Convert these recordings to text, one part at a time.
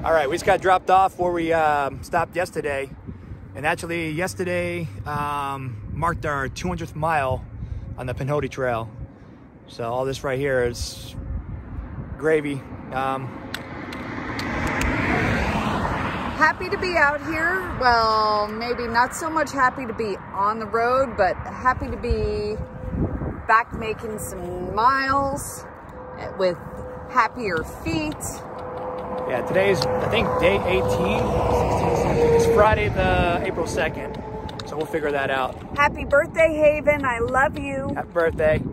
All right, we just got dropped off where we stopped yesterday. And actually yesterday marked our 200th mile on the Pinhoti Trail. So all this right here is gravy. Happy to be out here. Well, maybe not so much happy to be on the road, but happy to be back making some miles with happier feet. Yeah, today's, I think, day 18, 16, 17. It's Friday, the April 2nd. So we'll figure that out. Happy birthday, Haven. I love you. Happy birthday.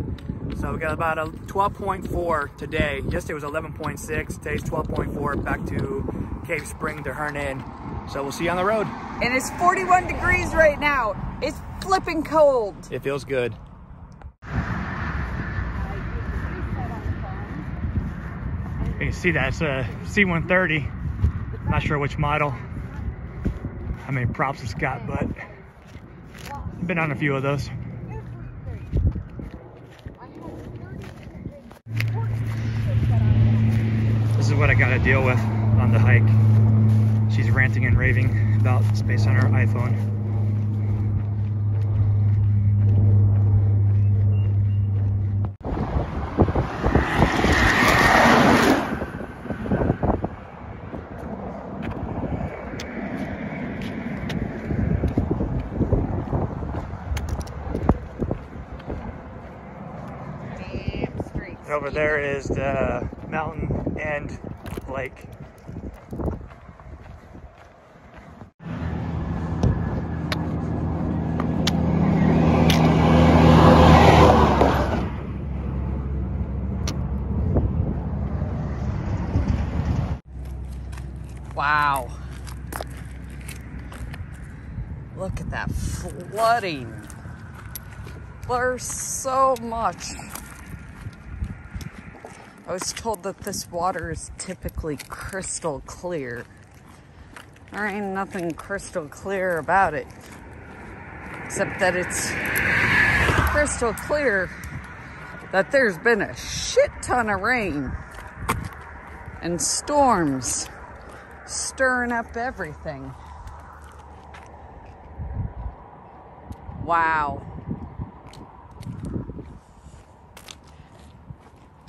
So we got about a 12.4 today. Yesterday was 11.6. Today's 12.4 back to Cave Spring to Hernan. So we'll see you on the road. And it's 41 degrees right now. It's flipping cold. It feels good. You can see that it's a C-130. Not sure which model. How many props it's got, but I've been on a few of those. This is what I gotta deal with on the hike. She's ranting and raving about space on her iPhone. Over there is the mountain and lake. Wow. Look at that flooding. There's so much. I was told that this water is typically crystal clear. There ain't nothing crystal clear about it, except that it's crystal clear that there's been a shit ton of rain and storms stirring up everything. Wow.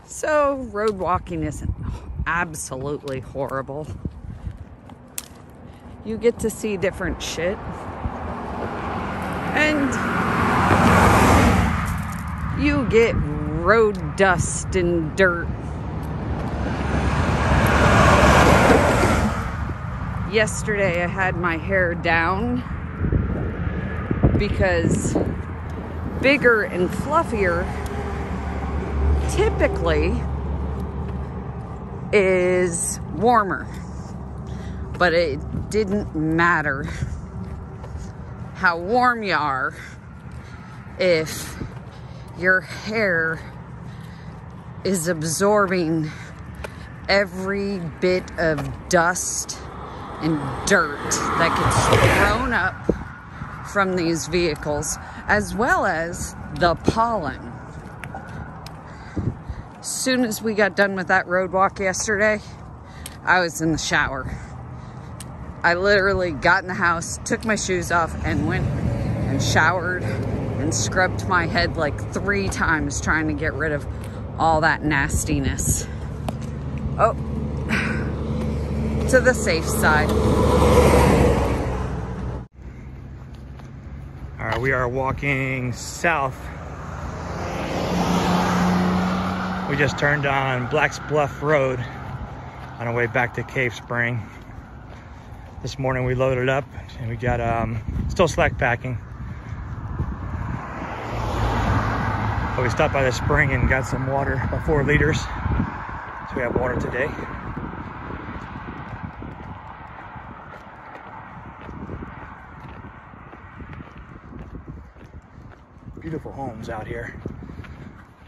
So road walking isn't absolutely horrible. You get to see different shit. And you get road dust and dirt. Yesterday I had my hair down because bigger and fluffier typically is warmer, but it didn't matter how warm you are if your hair is absorbing every bit of dust and dirt that gets thrown up from these vehicles, as well as the pollen. As soon as we got done with that road walk yesterday, I was in the shower. I literally got in the house, took my shoes off, and went and showered and scrubbed my head like 3 times trying to get rid of all that nastiness. Oh, to the safe side. All right, we are walking south. We just turned on Black's Bluff Road on our way back to Cave Spring. This morning we loaded up and we got still slack packing. But we stopped by the spring and got some water, about 4 liters. So we have water today. Beautiful homes out here.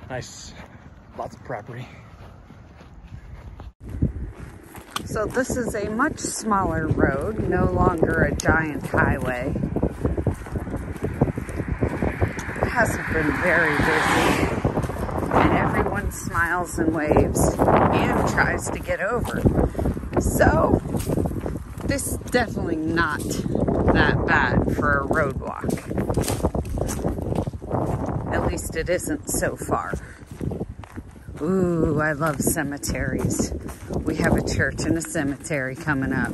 Nice. Lots of property. So this is a much smaller road, no longer a giant highway. It hasn't been very busy, and everyone smiles and waves and tries to get over. So this is definitely not that bad for a road walk. At least it isn't so far. Ooh, I love cemeteries. We have a church and a cemetery coming up.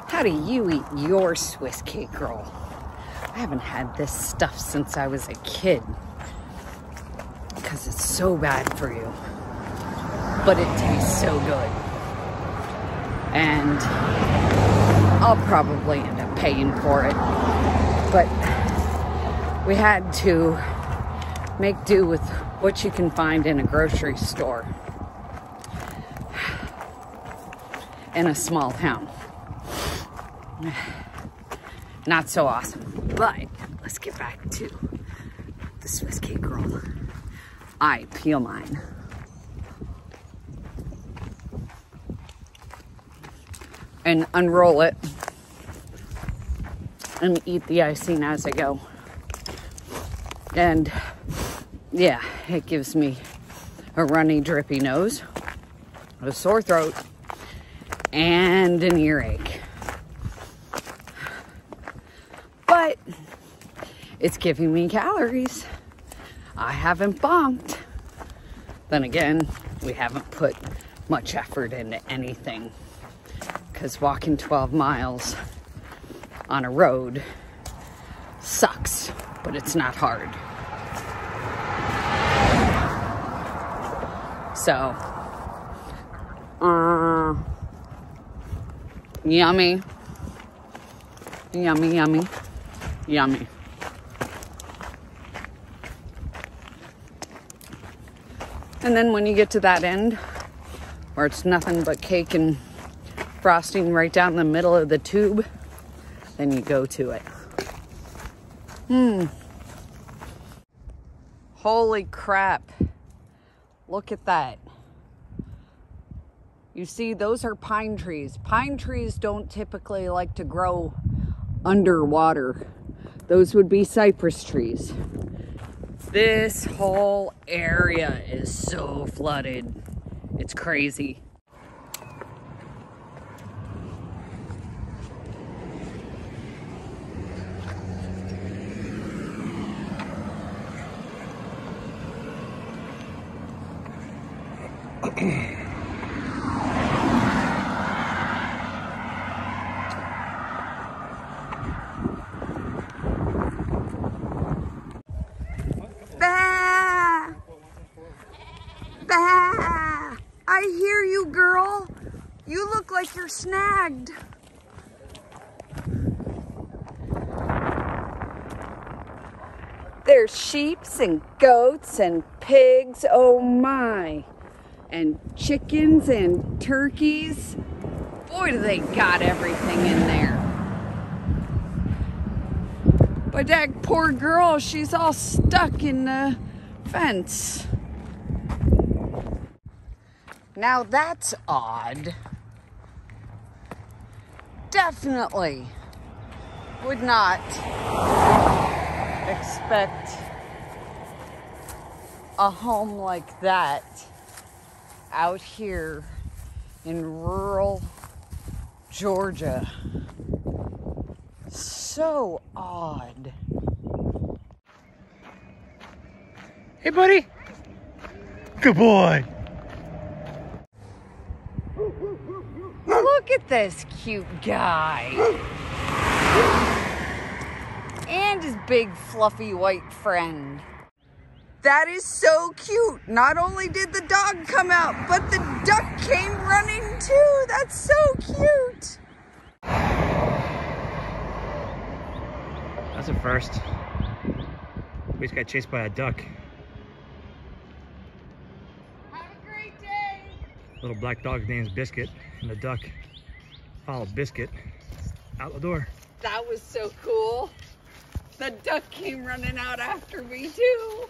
How do you eat your Swiss cake roll? I haven't had this stuff since I was a kid because it's so bad for you, but it tastes so good. And I'll probably end up paying for it, but we had to make do with what you can find in a grocery store in a small town. Not so awesome, but let's get back to the Swiss cake roll. I peel mine. And unroll it and eat the icing as I go. And yeah, it gives me a runny, drippy nose, a sore throat, and an earache. But it's giving me calories. I haven't bonked. Then again, we haven't put much effort into anything, because walking 12 miles on a road sucks, but it's not hard. So, yummy. Yummy, yummy. Yummy. And then when you get to that end, where it's nothing but cake and frosting right down the middle of the tube, then you go to it. Holy crap. Look at that. You see, those are pine trees. Pine trees don't typically like to grow underwater. Those would be cypress trees. This whole area is so flooded. It's crazy. Bah! Bah! I hear you, girl. You look like you're snagged. There's sheeps and goats and pigs, oh my. And chickens and turkeys. Boy, do they got everything in there. But that poor girl, she's all stuck in the fence. Now that's odd. Definitely would not expect a home like that out here in rural Georgia. So odd. Hey, buddy. Good boy. Look at this cute guy. And his big fluffy white friend. That is so cute. Not only did the dog come out, but the duck came running too. That's so cute. That's a first. We just got chased by a duck. Have a great day. Little black dog's name's Biscuit, and the duck followed Biscuit out the door. That was so cool. The duck came running out after me too.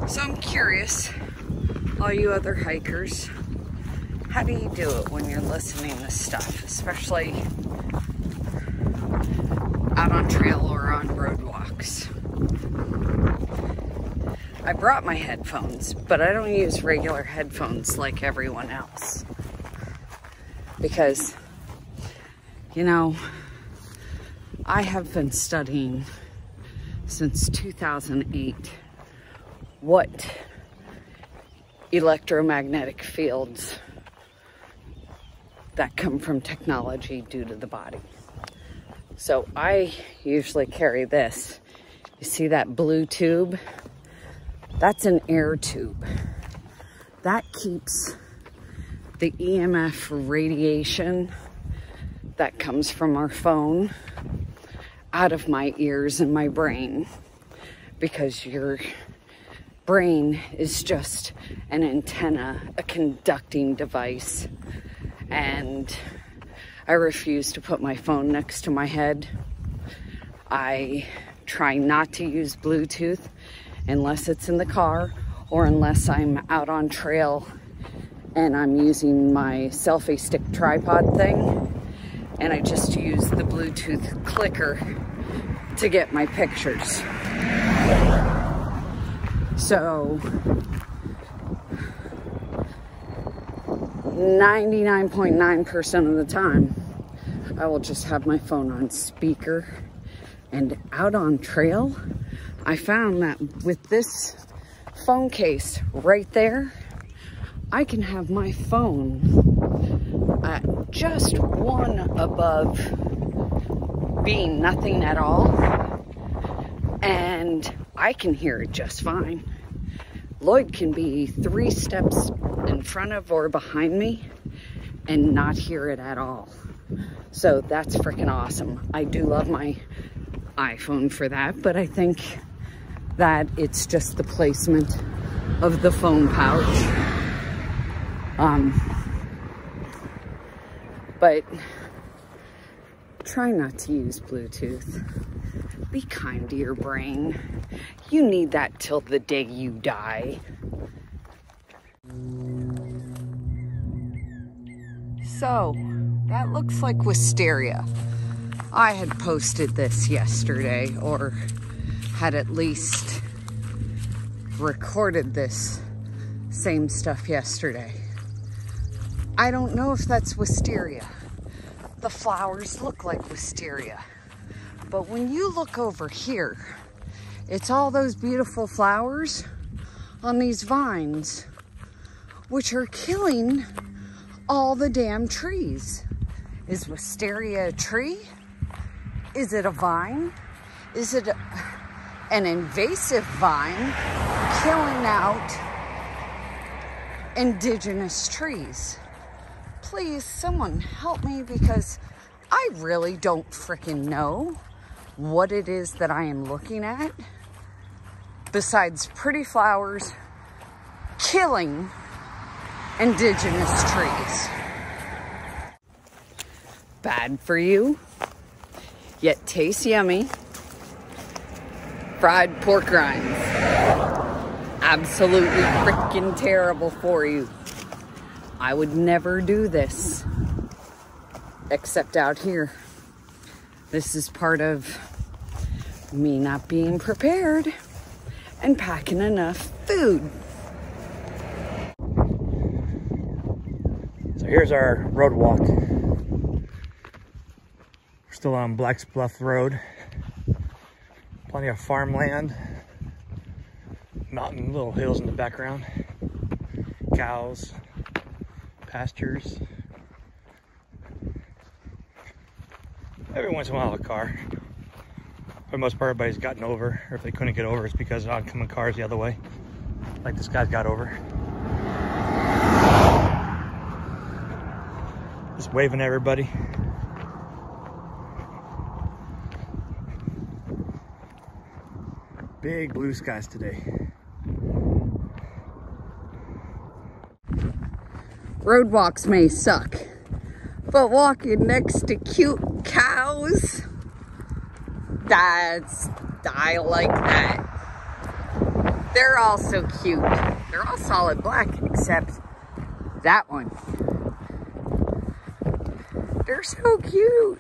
So I'm curious, all you other hikers, how do you do it when you're listening to stuff, especially out on trail or on road walks? I brought my headphones, but I don't use regular headphones like everyone else. Because, you know, I have been studying since 2008 what electromagnetic fields that come from technology do to the body. So I usually carry this. You see that blue tube? That's an air tube. That keeps the EMF radiation that comes from our phone out of my ears and my brain, because your brain is just an antenna, a conducting device, and I refuse to put my phone next to my head. I try not to use Bluetooth unless it's in the car or unless I'm out on trail and I'm using my selfie stick tripod thing, and I just use the Bluetooth clicker to get my pictures. So 99.9% of the time, I will just have my phone on speaker. And out on trail, I found that with this phone case right there, I can have my phone at just one above being nothing at all, and I can hear it just fine. Lloyd can be 3 steps in front of or behind me and not hear it at all. So that's freaking awesome. I do love my iPhone for that, but I think that it's just the placement of the phone pouch. But try not to use Bluetooth. Be kind to your brain. You need that till the day you die. So, that looks like wisteria. I had posted this yesterday, or had at least recorded this same stuff yesterday. I don't know if that's wisteria. The flowers look like wisteria. But when you look over here, it's all those beautiful flowers on these vines, which are killing all the damn trees. Is wisteria a tree? Is it a vine? Is it an invasive vine killing out indigenous trees? Please, someone help me, because I really don't freaking know what it is that I am looking at besides pretty flowers killing indigenous trees. Bad for you, yet tastes yummy. Fried pork rinds. Absolutely freaking terrible for you. I would never do this, except out here. This is part of me not being prepared and packing enough food. So here's our road walk. We're still on Black's Bluff Road. Plenty of farmland, mountain, little hills in the background, cows, pastures. Every once in a while a car. For the most part, everybody's gotten over, or if they couldn't get over, it's because of oncoming cars the other way. Like this guy's got over. Just waving at everybody. Big blue skies today. Road walks may suck, but walking next to cute cows, I like that. They're all so cute. They're all solid black, except that one. They're so cute.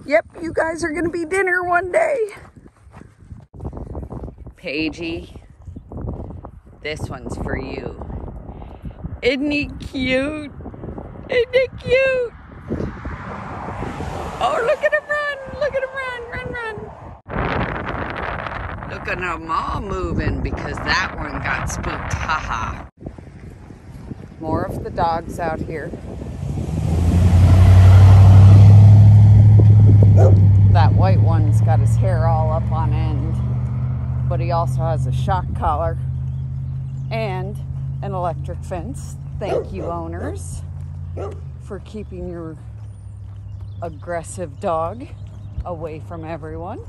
Yep, you guys are gonna be dinner one day. Paigey, this one's for you. Isn't he cute? Isn't he cute? Oh, look at him run! Look at him run! Run! Look at them all moving because that one got spooked. Haha. More of the dogs out here. That white one's got his hair all up on end, but he also has a shock collar and an electric fence. Thank you, owners, for keeping your aggressive dog away from everyone.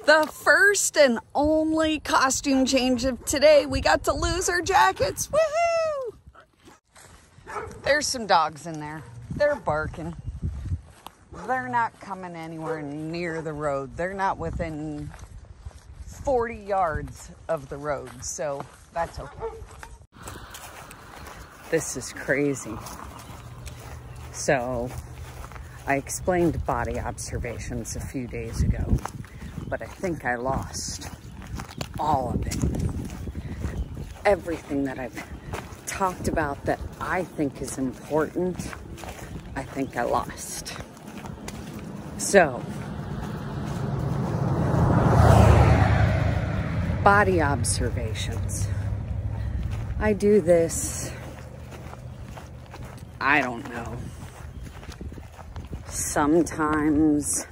The first and only costume change of today, we got to lose our jackets. Woohoo! There's some dogs in there. They're barking. They're not coming anywhere near the road. They're not within 40 yards of the road, so that's okay. This is crazy. So, I explained body observations a few days ago, but I think I lost all of it. Everything that I've talked about that I think is important, I think I lost. So, body observations. I do this, I don't know, sometimes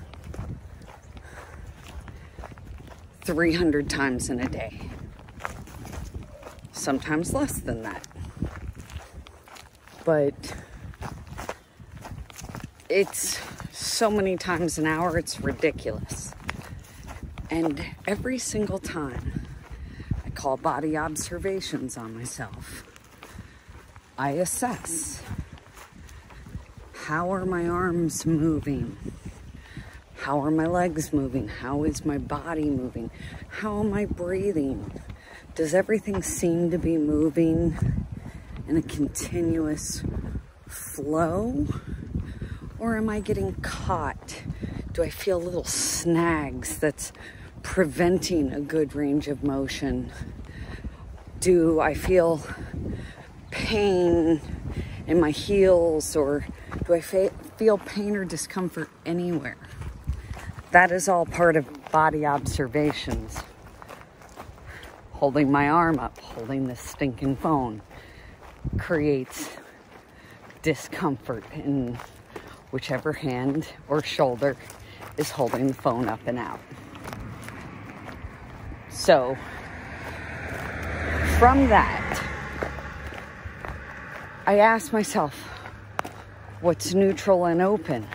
300 times in a day. Sometimes less than that. But it's so many times an hour, it's ridiculous. And every single time I call body observations on myself, I assess, how are my arms moving? How are my legs moving? How is my body moving? How am I breathing? Does everything seem to be moving in a continuous flow? Or am I getting caught? Do I feel little snags that's preventing a good range of motion? Do I feel pain in my heels, or do I feel pain or discomfort anywhere? That is all part of body observations. Holding my arm up, holding this stinking phone creates discomfort in whichever hand or shoulder is holding the phone up and out. So, from that, I asked myself, what's neutral and open?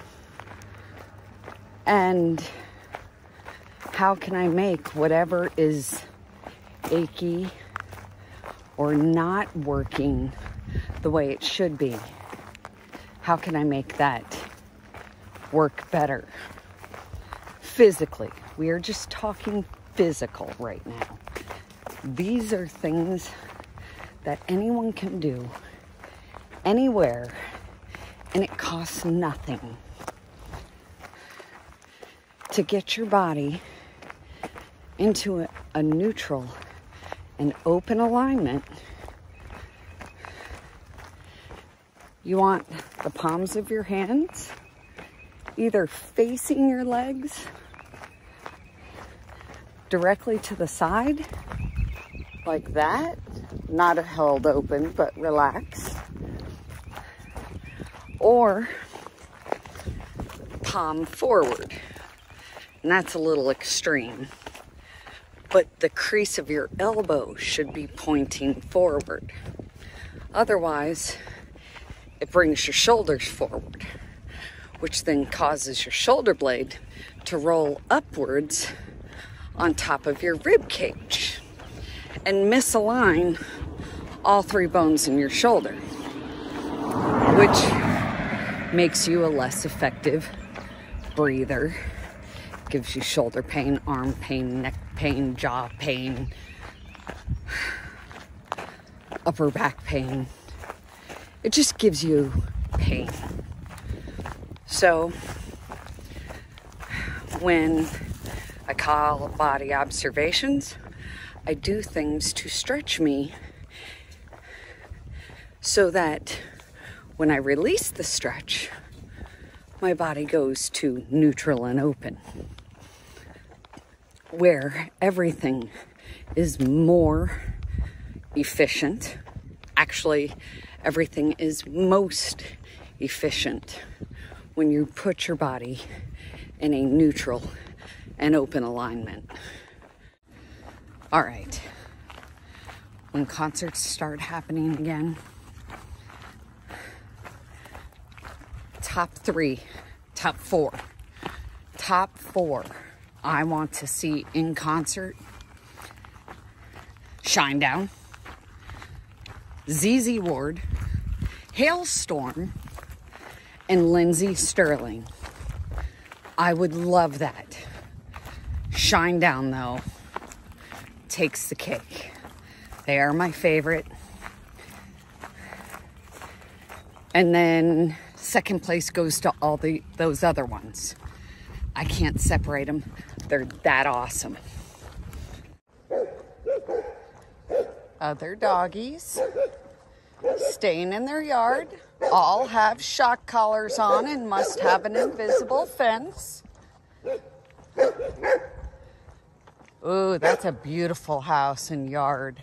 And how can I make whatever is achy or not working the way it should be, how can I make that work better? Physically, we are just talking physical right now. These are things that anyone can do anywhere, and it costs nothing to get your body into a neutral and open alignment. You want the palms of your hands either facing your legs directly to the side, like that, not held open, but relaxed, or palm forward. And that's a little extreme. But the crease of your elbow should be pointing forward. Otherwise, it brings your shoulders forward, which then causes your shoulder blade to roll upwards on top of your rib cage and misalign all three bones in your shoulder, which makes you a less effective breather. Gives you shoulder pain, arm pain, neck pain, jaw pain, upper back pain. It just gives you pain. So when I call body observations, I do things to stretch me so that when I release the stretch, my body goes to neutral and open, where everything is more efficient. Actually, everything is most efficient when you put your body in a neutral and open alignment. All right, when concerts start happening again, top four I want to see in concert: Shinedown, ZZ Ward, Hailstorm, and Lindsey Sterling. I would love that. Shinedown, though, takes the cake. They are my favorite. And then second place goes to all those other ones. I can't separate them. They're that awesome. Other doggies staying in their yard. All have shock collars on and must have an invisible fence. Ooh, that's a beautiful house and yard.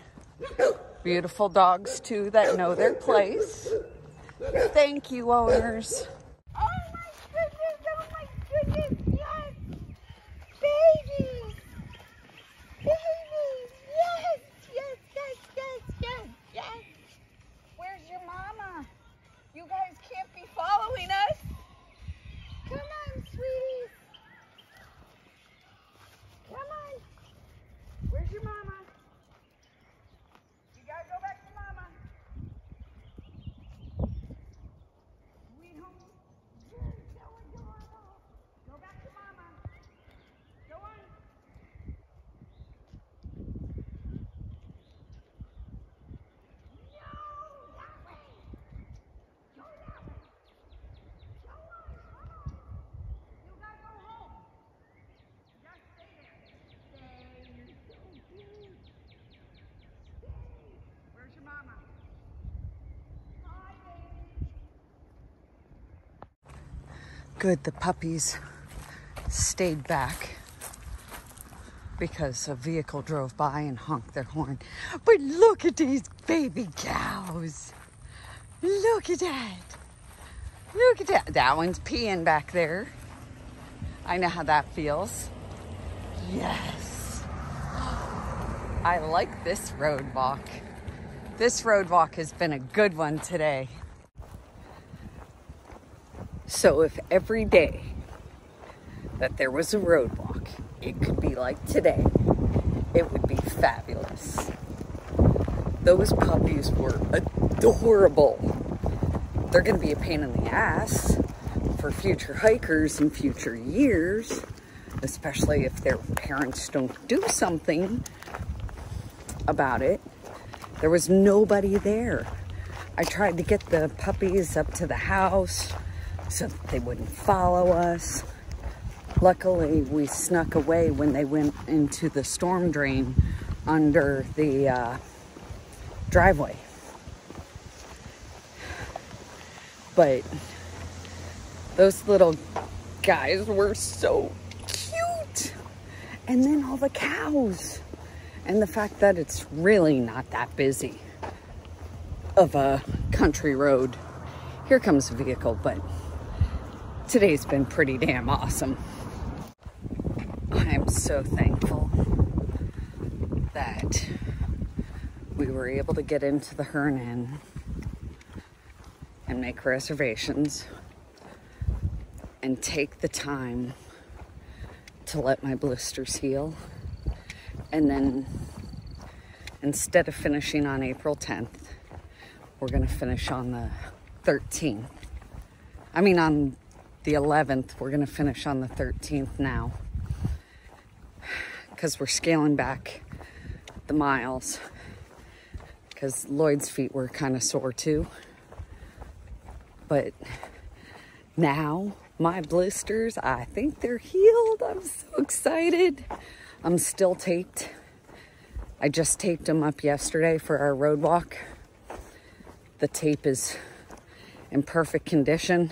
Beautiful dogs, too, that know their place. Thank you, owners. Oh my goodness, yes! Babies! Babies! Yes! Where's your mama? You guys can't be following us. Come on, sweeties. Come on. Where's your mama? You gotta go back to mama. Sweet home. Go back to mama. Go on. No, that way. Go that way. Go on, come on. You gotta go home. You gotta stay there. Stay, you're so cute. Stay. Where's your mama? Hi, baby. Good, the puppies stayed back because a vehicle drove by and honked their horn. But look at these baby cows. Look at that. Look at that. That one's peeing back there. I know how that feels. Yes. I like this road walk. This road walk has been a good one today. So if every day that there was a road walk, it could be like today, it would be fabulous. Those puppies were adorable. They're going to be a pain in the ass for future hikers in future years, especially if their parents don't do something about it. There was nobody there. I tried to get the puppies up to the house so that they wouldn't follow us. Luckily, we snuck away when they went into the storm drain under the driveway. But those little guys were so cute. And then all the cows. And the fact that it's really not that busy of a country road. Here comes a vehicle, but today's been pretty damn awesome. I'm so thankful that we were able to get into the Hearn Inn and make reservations and take the time to let my blisters heal and then instead of finishing on April 10th, we're going to finish on the 13th. I mean, on the 11th, we're going to finish on the 13th now. Because we're scaling back the miles. Because Lloyd's feet were kind of sore too. But now my blisters, I think they're healed. I'm so excited. I'm still taped. I just taped them up yesterday for our road walk. The tape is in perfect condition.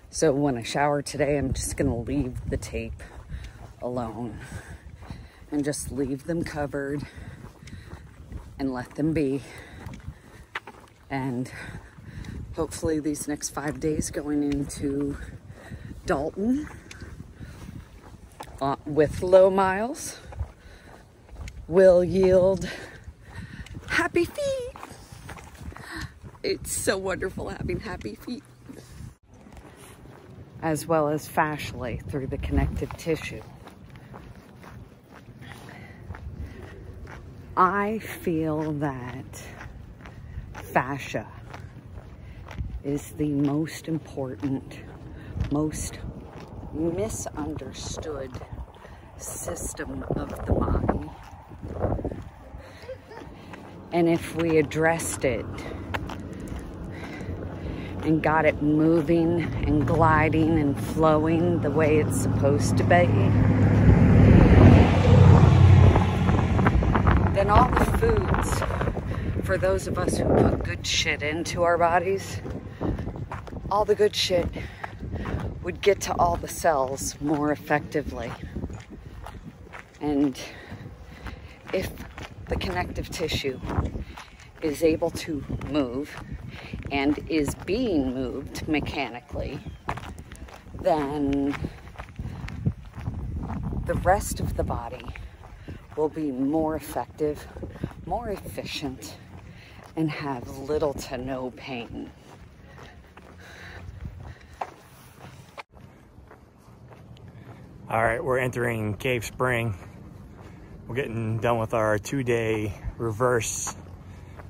So when I shower today, I'm just gonna leave the tape alone and just leave them covered and let them be. And hopefully these next 5 days going into Dalton with low miles will yield happy feet. It's so wonderful having happy feet. As well as fascially through the connective tissue. I feel that fascia is the most important, most misunderstood system of the body. And if we addressed it and got it moving and gliding and flowing the way it's supposed to be, then all the foods, for those of us who put good shit into our bodies, all the good shit would get to all the cells more effectively. And if the connective tissue is able to move and is being moved mechanically, then the rest of the body will be more effective, more efficient, and have little to no pain. All right, we're entering Cave Spring. We're getting done with our 2-day reverse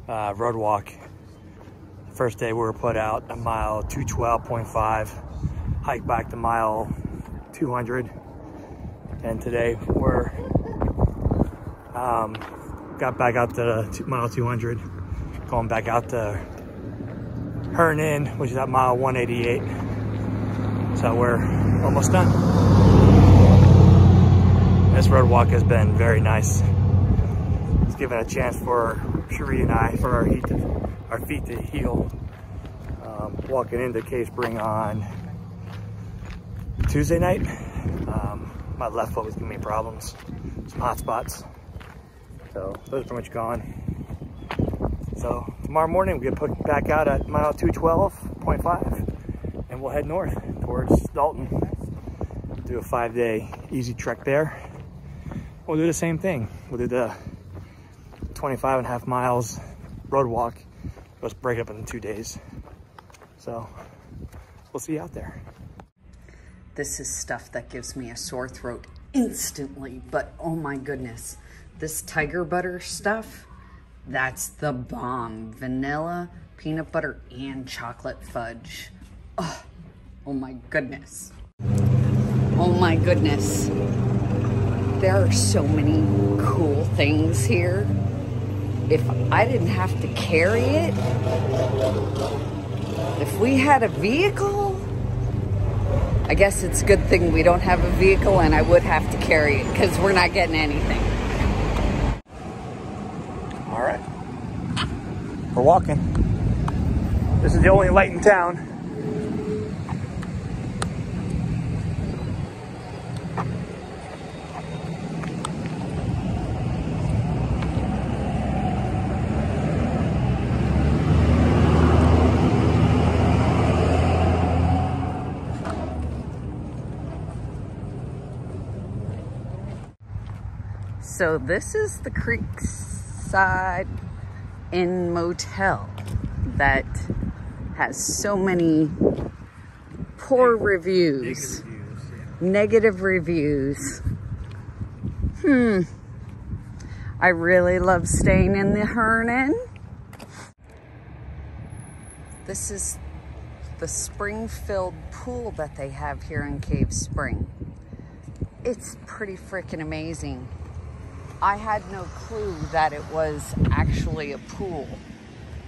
road walk. First day we were put out a mile 212.5, hike back to mile 200, and today we're got back out to mile 200, going back out to Hearn Inn, which is at mile 188. So we're almost done. This road walk has been very nice. It's given a chance for Cherie and I, for our feet to heal. Walking into Cave Spring on Tuesday night, my left foot was giving me problems, some hot spots. So those are pretty much gone. So tomorrow morning we get put back out at mile 212.5 and we'll head north towards Dalton. Do a 5-day easy trek there. We'll do the same thing. We'll do the 25.5 miles road walk. Let's break it up in 2 days. So we'll see you out there. This is stuff that gives me a sore throat instantly, but oh my goodness. This tiger butter stuff, that's the bomb. Vanilla, peanut butter, and chocolate fudge. Oh my goodness. Oh my goodness. There are so many cool things here. If I didn't have to carry it, if we had a vehicle, I guess it's a good thing we don't have a vehicle and I would have to carry it because we're not getting anything. All right, we're walking. This is the only light in town. So this is the Creekside Inn Motel that has so many poor reviews. Negative reviews. I really love staying in the Hernan. This is the spring-filled pool that they have here in Cave Spring. It's pretty freaking amazing. I had no clue that it was actually a pool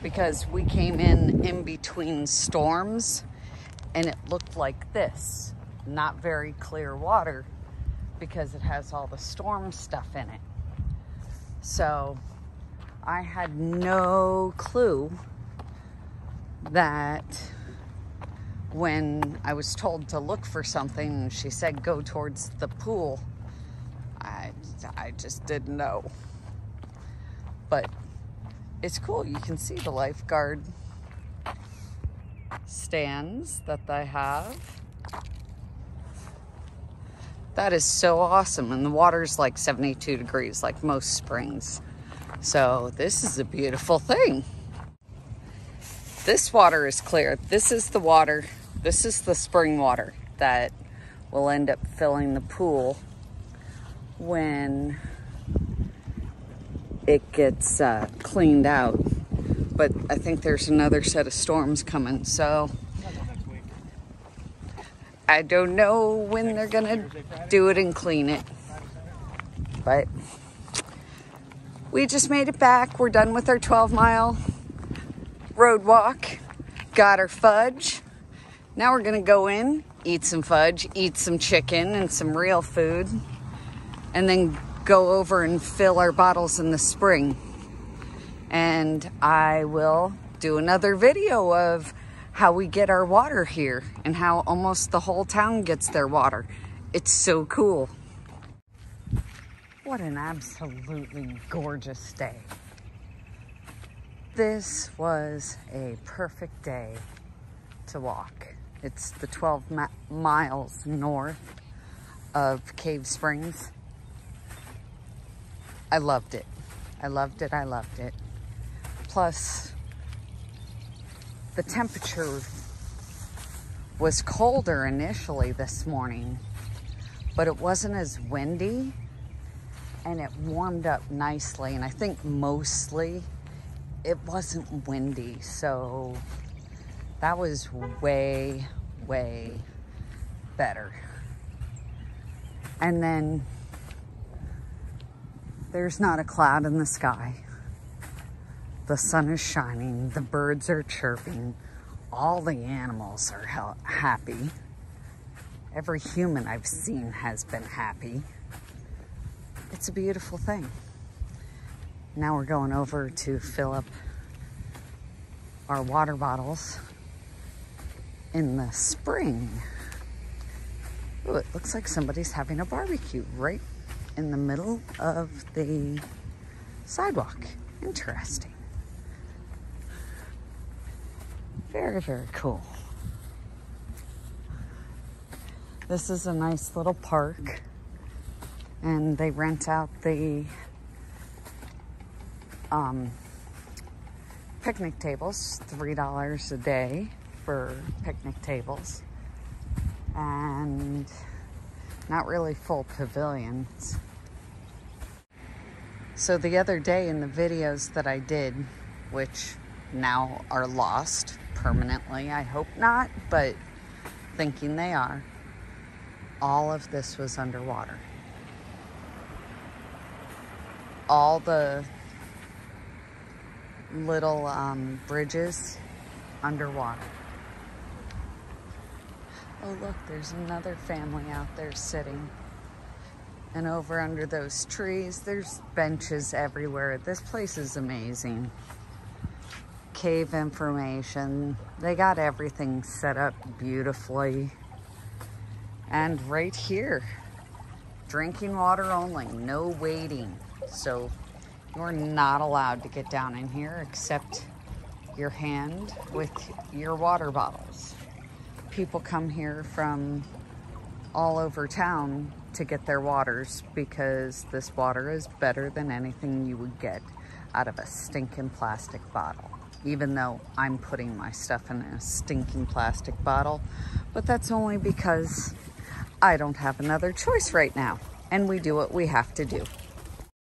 because we came in between storms and it looked like this. Not very clear water because it has all the storm stuff in it. So I had no clue that when I was told to look for something and she said go towards the pool, I just didn't know. But it's cool. You can see the lifeguard stands that they have. That is so awesome. And the water's like 72 degrees like most springs. So this is a beautiful thing. This water is clear. This is the water. This is the spring water that will end up filling the pool when it gets cleaned out. But I think there's another set of storms coming, so I don't know when they're gonna do it and clean it. But we just made it back. We're done with our 12-mile road walk. Got our fudge. Now we're gonna go in, eat some fudge, eat some chicken and some real food, and then go over and fill our bottles in the spring. And I will do another video of how we get our water here and how almost the whole town gets their water. It's so cool. What an absolutely gorgeous day. This was a perfect day to walk. It's the 12 miles north of Cave Springs. I loved it. I loved it. I loved it. Plus, the temperature was colder initially this morning, but it wasn't as windy and it warmed up nicely. And I think mostly it wasn't windy, so that was way, way better. And then there's not a cloud in the sky. The sun is shining, the birds are chirping, all the animals are happy. Every human I've seen has been happy. It's a beautiful thing. Now we're going over to fill up our water bottles in the spring. Oh, it looks like somebody's having a barbecue right in the middle of the sidewalk. Interesting. Very, very cool. This is a nice little park, and they rent out the picnic tables, $3 a day for picnic tables, and not really full pavilions. So the other day in the videos that I did, which now are lost permanently, I hope not, but thinking they are, all of this was underwater. All the little bridges underwater. Oh look, there's another family out there sitting. And over under those trees, there's benches everywhere. This place is amazing. Cave information. They got everything set up beautifully. And right here, drinking water only, no waiting. So you're not allowed to get down in here except your hand with your water bottles. People come here from all over town to get their waters because this water is better than anything you would get out of a stinking plastic bottle. Even though I'm putting my stuff in a stinking plastic bottle, but that's only because I don't have another choice right now, and we do what we have to do.